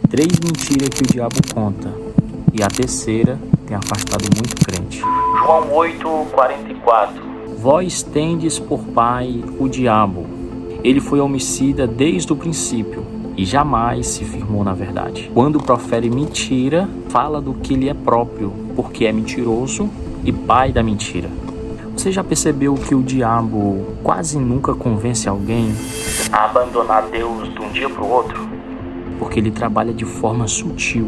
3 mentiras que o diabo conta, e a terceira tem afastado muito crente. João 8:44. Vós tendes por pai o diabo. Ele foi homicida desde o princípio e jamais se firmou na verdade. Quando profere mentira, fala do que lhe é próprio, porque é mentiroso e pai da mentira. Você já percebeu que o diabo quase nunca convence alguém A abandonar Deus de um dia para o outro? porque ele trabalha de forma sutil.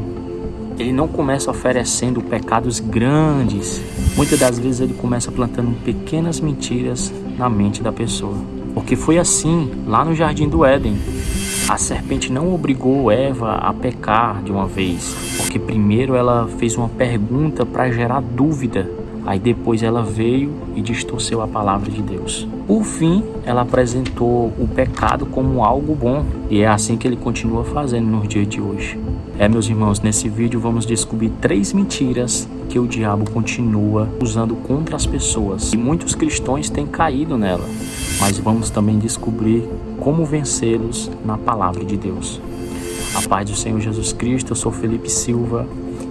Ele não começa oferecendo pecados grandes. Muitas das vezes ele começa plantando pequenas mentiras na mente da pessoa. Porque foi assim lá no Jardim do Éden. A serpente não obrigou Eva a pecar de uma vez, porque primeiro ela fez uma pergunta para gerar dúvida. Aí depois ela veio e distorceu a palavra de Deus. Por fim, ela apresentou o pecado como algo bom. E é assim que ele continua fazendo nos dias de hoje. Meus irmãos, nesse vídeo vamos descobrir 3 mentiras que o diabo continua usando contra as pessoas. E muitos cristãos têm caído nela. Mas vamos também descobrir como vencê-los na palavra de Deus. A paz do Senhor Jesus Cristo, eu sou Felipe Silva.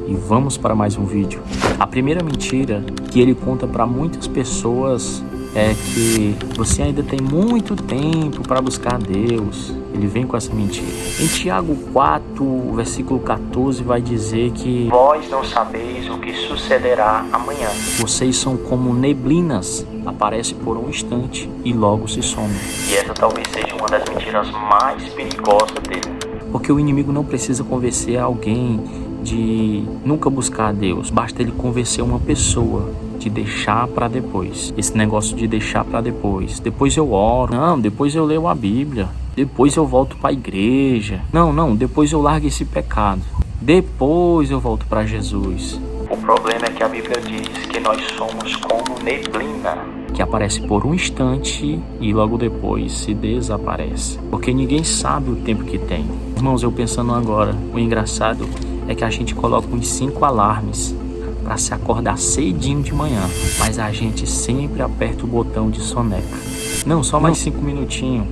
E vamos para mais um vídeo. A primeira mentira que ele conta para muitas pessoas é que você ainda tem muito tempo para buscar Deus. Ele vem com essa mentira. Em Tiago 4, versículo 14, vai dizer que Vós não sabeis o que sucederá amanhã. vocês são como neblinas, aparece por um instante e logo se some. E essa talvez seja uma das mentiras mais perigosas dele. Porque o inimigo não precisa convencer alguém de nunca buscar a Deus. Basta ele convencer uma pessoa de deixar para depois. Esse negócio de deixar para depois. Depois eu oro. Não, depois eu leio a Bíblia. Depois eu volto para a igreja. Não, depois eu largo esse pecado. Depois eu volto para Jesus. O problema é que a Bíblia diz que nós somos como neblina. Que aparece por um instante e logo depois se desaparece. Porque ninguém sabe o tempo que tem. Irmãos, eu pensando agora, o engraçado é que a gente coloca uns 5 alarmes para se acordar cedinho de manhã, mas a gente sempre aperta o botão de soneca. Não, só mais 5 minutinhos.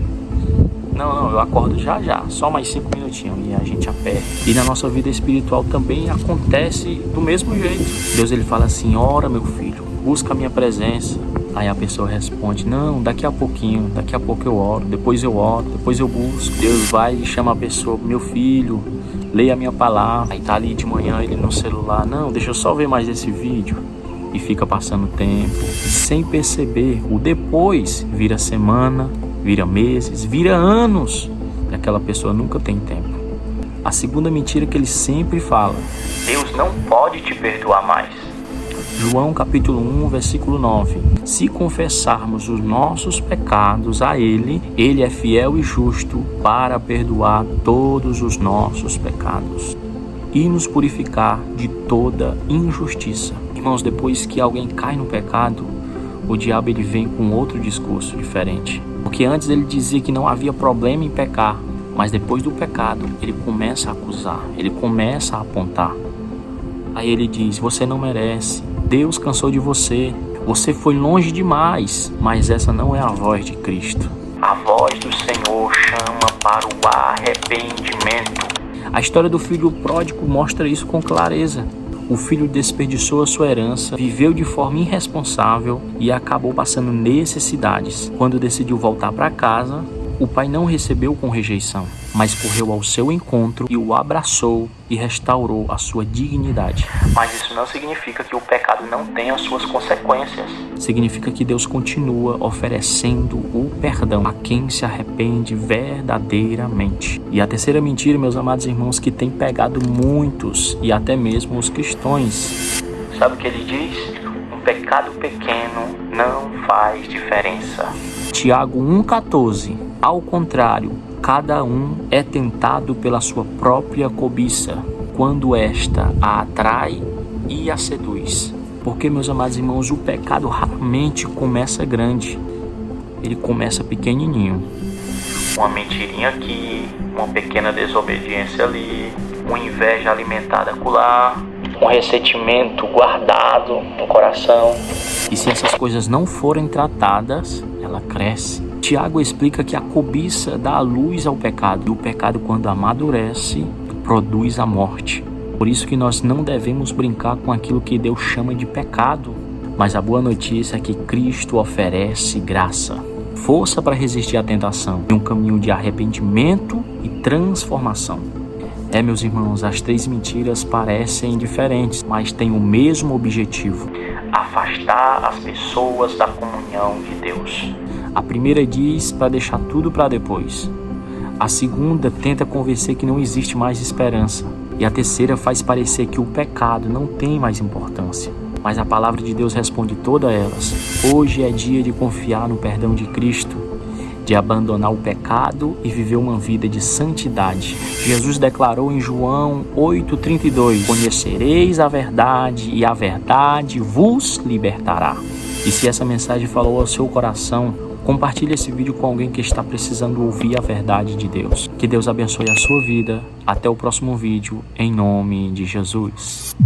Não, eu acordo já, só mais 5 minutinhos, e a gente aperta. E na nossa vida espiritual também acontece do mesmo jeito. Deus ele fala assim: ora meu filho, busca a minha presença. Aí a pessoa responde: não, daqui a pouquinho, daqui a pouco eu oro, depois eu busco. Deus vai e chama a pessoa: meu filho, leia a minha palavra. Aí tá ali de manhã ele no celular: não, deixa eu só ver mais esse vídeo. E fica passando tempo, sem perceber. O depois vira semana, vira meses, vira anos. E aquela pessoa nunca tem tempo. A segunda mentira que ele sempre fala: Deus não pode te perdoar mais. João capítulo 1, versículo 9. Se confessarmos os nossos pecados a Ele, Ele é fiel e justo para perdoar todos os nossos pecados e nos purificar de toda injustiça. Irmãos, depois que alguém cai no pecado, o diabo ele vem com outro discurso diferente. Porque antes ele dizia que não havia problema em pecar, mas depois do pecado ele começa a acusar, ele começa a apontar. Aí ele diz: você não merece, Deus cansou de você, você foi longe demais. Mas essa não é a voz de Cristo. A voz do Senhor chama para o arrependimento. A história do filho pródigo mostra isso com clareza. O filho desperdiçou a sua herança, viveu de forma irresponsável e acabou passando necessidades. Quando decidiu voltar para casa, o pai não recebeu com rejeição, mas correu ao seu encontro e o abraçou e restaurou a sua dignidade. Mas isso não significa que o pecado não tenha as suas consequências. Significa que Deus continua oferecendo o perdão a quem se arrepende verdadeiramente. E a terceira mentira, meus amados irmãos, que tem pegado muitos e até mesmo os cristãos. Sabe o que ele diz? Um pecado pequeno não faz diferença. Tiago 1,14. Ao contrário, cada um é tentado pela sua própria cobiça, quando esta a atrai e a seduz. Porque, meus amados irmãos, o pecado raramente começa grande. Ele começa pequenininho. Uma mentirinha aqui, uma pequena desobediência ali, uma inveja alimentada acolá, um ressentimento guardado no coração. E se essas coisas não forem tratadas, ela cresce. Tiago explica que a cobiça dá luz ao pecado. E o pecado, quando amadurece, produz a morte. Por isso que nós não devemos brincar com aquilo que Deus chama de pecado. Mas a boa notícia é que Cristo oferece graça, força para resistir à tentação e um caminho de arrependimento e transformação. Meus irmãos, as 3 mentiras parecem diferentes, mas têm o mesmo objetivo: afastar as pessoas da comunhão de Deus. A primeira diz para deixar tudo para depois. A segunda tenta convencer que não existe mais esperança. E a terceira faz parecer que o pecado não tem mais importância. Mas a palavra de Deus responde todas elas. Hoje é dia de confiar no perdão de Cristo, de abandonar o pecado e viver uma vida de santidade. Jesus declarou em João 8,32: conhecereis a verdade e a verdade vos libertará. E se essa mensagem falou ao seu coração, compartilhe esse vídeo com alguém que está precisando ouvir a verdade de Deus. Que Deus abençoe a sua vida. Até o próximo vídeo, em nome de Jesus.